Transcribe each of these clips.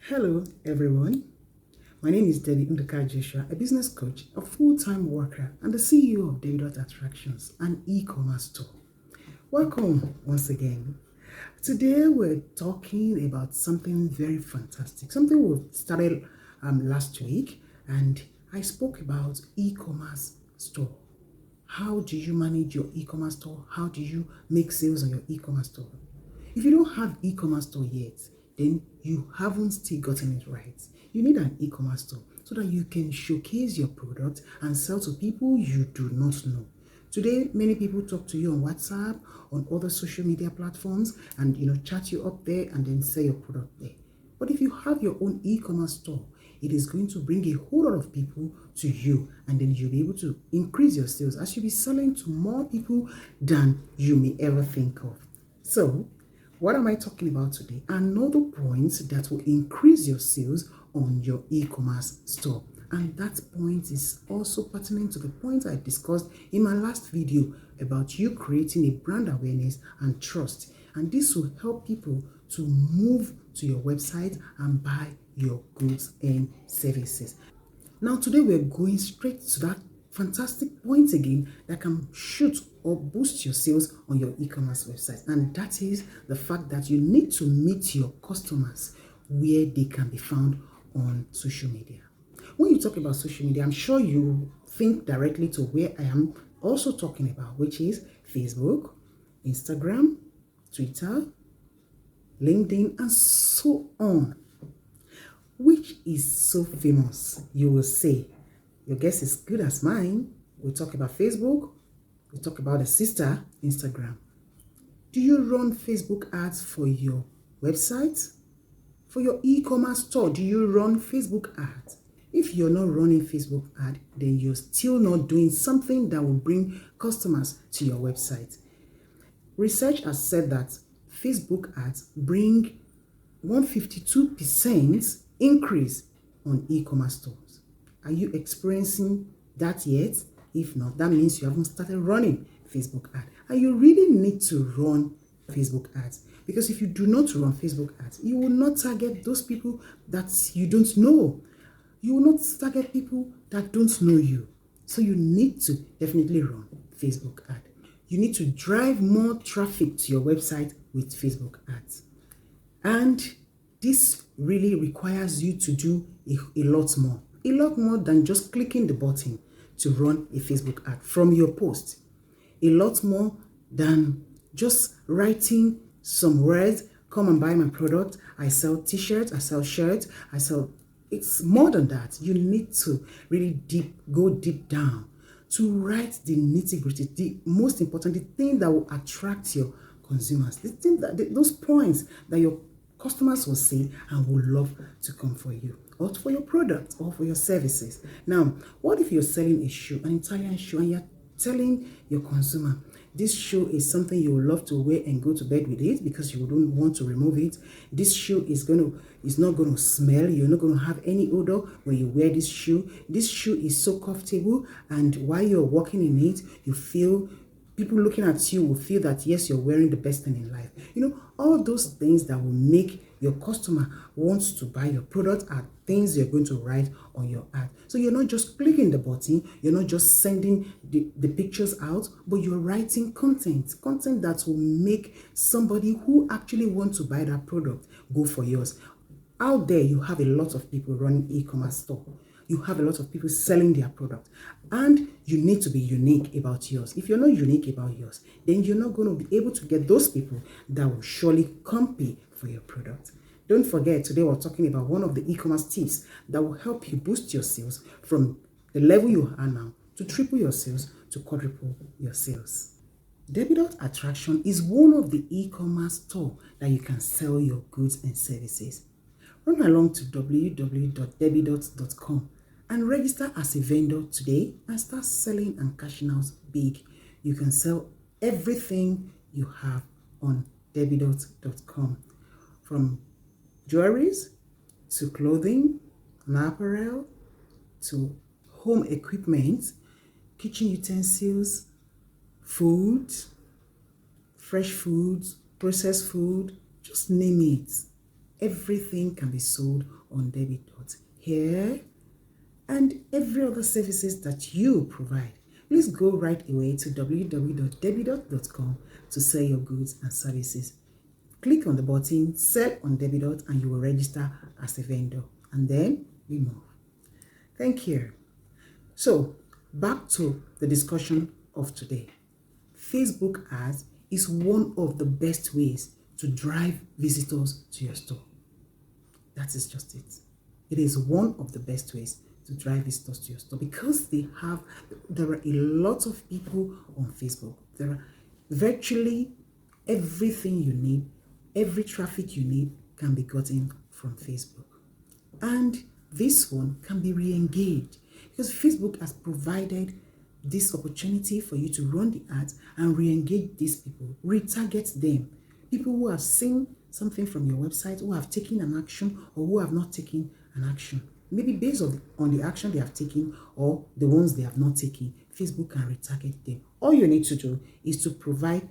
Hello, everyone. My name is Debbiecom, Joshua, a business coach, a full-time worker, and the CEO of Debbiecom Attractions, an e-commerce store. Welcome once again. Today we're talking about something very fantastic, something we started last week, and I spoke about e-commerce store. How do you manage your e-commerce store? How do you make sales on your e-commerce store? If you don't have e-commerce store yet, then you haven't still gotten it right. You need an e-commerce store so that you can showcase your product and sell to people you do not know. Today, many people talk to you on WhatsApp, on other social media platforms, and chat you up there and then sell your product there. But if you have your own e-commerce store, it is going to bring a whole lot of people to you, and then you'll be able to increase your sales as you'll be selling to more people than you may ever think of. So, what am I talking about today? Another point that will increase your sales on your e-commerce store. And that point is also pertinent to the point I discussed in my last video about you creating a brand awareness and trust. And this will help people to move to your website and buy your goods and services. Now, today we're going straight to that fantastic point again that can shoot or boost your sales on your e-commerce website, and that is the fact that you need to meet your customers where they can be found on social media. When you talk about social media, I'm sure you think directly to where I am also talking about, which is Facebook, Instagram, Twitter, LinkedIn, and so on. Which is so famous? You will say, your guess is good as mine. We'll talk about Facebook. We'll talk about the sister, Instagram. Do you run Facebook ads for your website? For your e-commerce store, do you run Facebook ads? If you're not running Facebook ad, then you're still not doing something that will bring customers to your website. Research has said that Facebook ads bring 152% increase on e-commerce stores. Are you experiencing that yet? If not, that means you haven't started running Facebook ads. And you really need to run Facebook ads, because if you do not run Facebook ads, you will not target those people that you don't know. You will not target people that don't know you. So you need to definitely run Facebook ads. You need to drive more traffic to your website with Facebook ads. And this really requires you to do a lot more than just clicking the button to run a Facebook ad from your post. A lot more than just writing some words, come and buy my product. I sell t-shirts, I sell shirts, it's more than that. You need to really go deep down to write the nitty-gritty, the most important, the thing that will attract your consumers, the thing that those points that your customers will see and will love to come for you, or for your product, or for your services. Now, what if you're selling a shoe, an Italian shoe, and you're telling your consumer, this shoe is something you would love to wear and go to bed with it because you don't want to remove it. This shoe is not going to smell. You're not going to have any odor when you wear this shoe. This shoe is so comfortable, and while you're walking in it, you feel people looking at you will feel that yes, you're wearing the best thing in life. All those things that will make your customer want to buy your product are things you're going to write on your ad. So you're not just clicking the button, you're not just sending the pictures out, but you're writing content that will make somebody who actually wants to buy that product go for yours. Out there, you have a lot of people running e-commerce store. You have a lot of people selling their product, and you need to be unique about yours. If you're not unique about yours, then you're not going to be able to get those people that will surely come pay for your product. Don't forget, today we're talking about one of the e-commerce tips that will help you boost your sales from the level you are now to triple your sales to quadruple your sales. Debbiecom Attraction is one of the e-commerce store that you can sell your goods and services. Run along to www.debbiecom and register as a vendor today and start selling and cashing out big. You can sell everything you have on Debbiecom, from jewelries to clothing and apparel to home equipment, kitchen utensils, food, fresh foods, processed food, just name it. Everything can be sold on Debbie.com. Here and every other services that you provide. Please go right away to www.debbiecom to sell your goods and services. Click on the button Sell on Debbiecom and you will register as a vendor. And then we move. Thank you. So, back to the discussion of today. Facebook ads is one of the best ways to drive visitors to your store. That is just it. It is one of the best ways to drive visitors to your store because there are a lot of people on Facebook. There are virtually everything you need, every traffic you need can be gotten from Facebook. And this one can be re-engaged because Facebook has provided this opportunity for you to run the ads and re-engage these people, retarget them. People who have seen something from your website, who have taken an action or who have not taken an action. Maybe based on the action they have taken or the ones they have not taken, Facebook can retarget them. All you need to do is to provide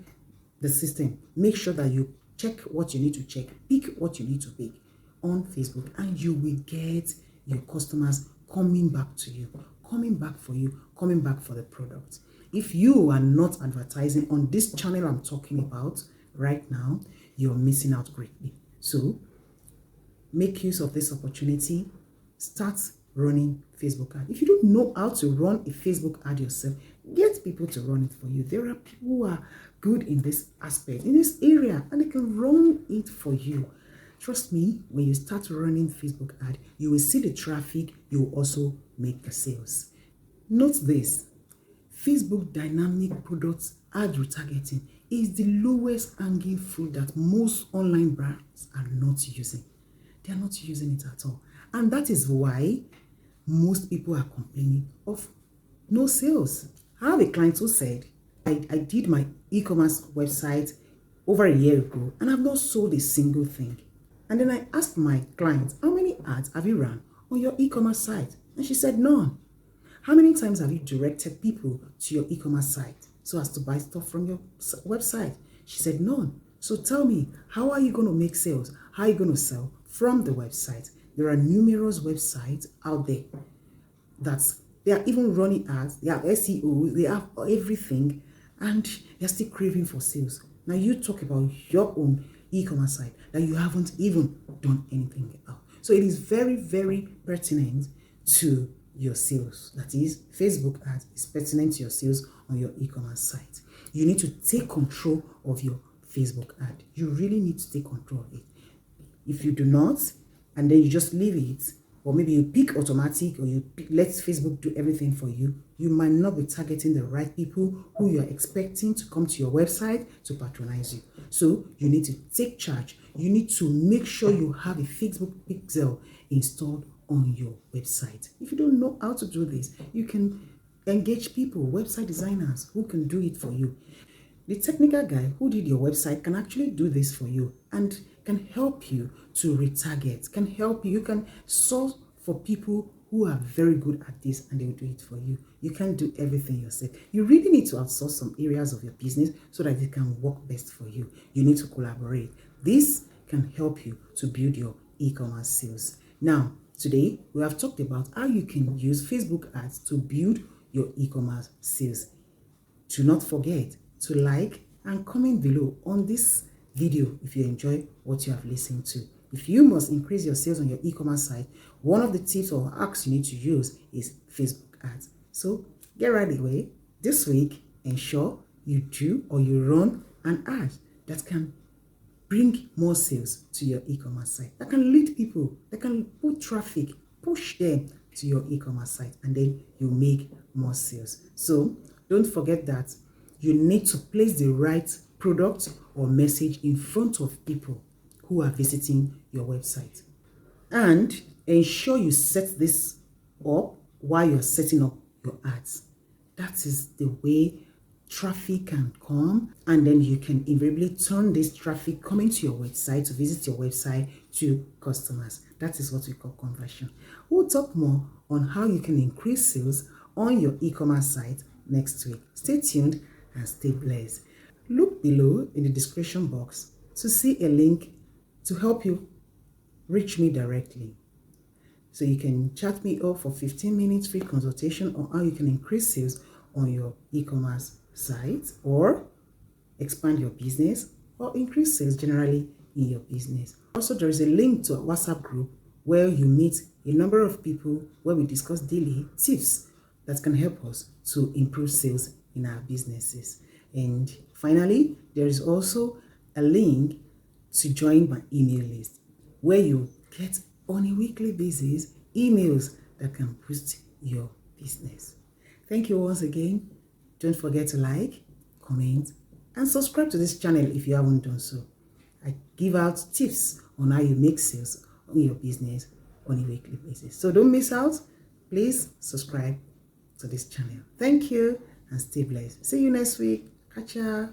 the system. Make sure that you check what you need to check, pick what you need to pick on Facebook, and you will get your customers coming back to you, coming back for you, coming back for the product. If you are not advertising on this channel I'm talking about right now, you're missing out greatly. So make use of this opportunity. Start running Facebook ad. If you don't know how to run a Facebook ad yourself, get people to run it for you. There are people who are good in this aspect, in this area, and they can run it for you. Trust me, when you start running Facebook ad, you will see the traffic, you will also make the sales. Note this, Facebook dynamic products ad retargeting is the lowest hanging fruit that most online brands are not using. They are not using it at all. And that is why most people are complaining of no sales. I have a client who said, I did my e-commerce website over a year ago and I've not sold a single thing. And then I asked my client, how many ads have you run on your e-commerce site? And she said, none. How many times have you directed people to your e-commerce site so as to buy stuff from your website? She said, none. So tell me, how are you going to make sales? How are you going to sell from the website? There are numerous websites out there they are even running ads, they have SEO, they have everything, and they're still craving for sales. Now you talk about your own e-commerce site that you haven't even done anything about. So it is very, very pertinent to your sales. That is, Facebook ads is pertinent to your sales on your e-commerce site. You need to take control of your Facebook ad. You really need to take control of it. If you do not, and then you just leave it, or maybe you pick automatic, or let Facebook do everything for you, you might not be targeting the right people who you are expecting to come to your website to patronize you. So you need to take charge. You need to make sure you have a Facebook pixel installed on your website. If you don't know how to do this, you can engage people, website designers who can do it for you. The technical guy who did your website can actually do this for you and can help you to retarget, can help you. You can source for people who are very good at this and they will do it for you. You can't do everything yourself. You really need to outsource some areas of your business so that it can work best for you. You need to collaborate. This can help you to build your e-commerce sales. Now, today we have talked about how you can use Facebook ads to build your e-commerce sales. Do not forget to like and comment below on this video if you enjoy what you have listened to. If you must increase your sales on your e-commerce site, one of the tips or hacks you need to use is Facebook ads. So get right away. This week, ensure you do or you run an ad that can bring more sales to your e-commerce site, that can lead people, that can put traffic, push them to your e-commerce site, and then you make more sales. So don't forget that you need to place the right product or message in front of people who are visiting your website. And ensure you set this up while you're setting up your ads. That is the way traffic can come, and then you can invariably turn this traffic coming to your website, to visit your website, to customers. That is what we call conversion. We'll talk more on how you can increase sales on your e-commerce site next week. Stay tuned and stay blessed. Look below in the description box to see a link to help you reach me directly. So you can chat me up for 15 minutes free consultation on how you can increase sales on your e-commerce site or expand your business or increase sales generally in your business. Also, there is a link to a WhatsApp group where you meet a number of people where we discuss daily tips that can help us to improve sales in our businesses. And finally, there is also a link to join my email list where you get on a weekly basis emails that can boost your business. Thank you once again. Don't forget to like, comment, and subscribe to this channel if you haven't done so. I give out tips on how you make sales on your business on a weekly basis. So don't miss out. Please subscribe to this channel. Thank you and stay blessed. See you next week. Catch ya.